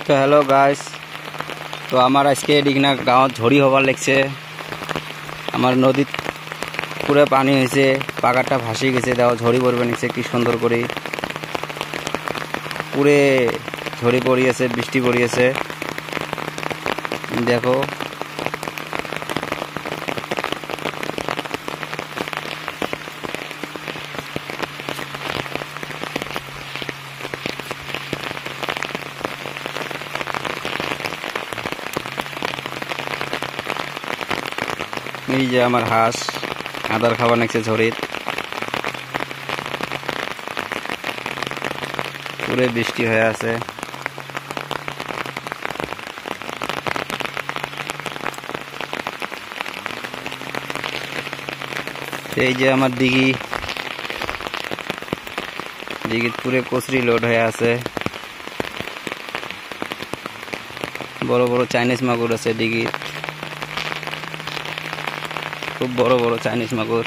তো hello guys, তো আমার আজকে এদিকনা গাঁৱত ঝড়ি হবার লাগছে। আমার নদীত পুরো পানি হয়েছে, পাকারটা ভাসি গেছে। দেখো ঝড়ি পড়বে নিচ্ছে কি সুন্দর করে, পুরে ঝড়ি পড়িয়েছে, বৃষ্টি পড়িয়েছে। দেখো এই যে আমার হাঁস আদার খাবার নাকছে ঝড়িত, পুরে বৃষ্টি হয়ে আছে। এই যে আমার দিঘিত পুরে কচুরি লোড হয়ে আছে। বড় বড় চাইনিজ মাগুর আছে দিঘিত, খুব বড় বড় চাইনিজ মাগুর।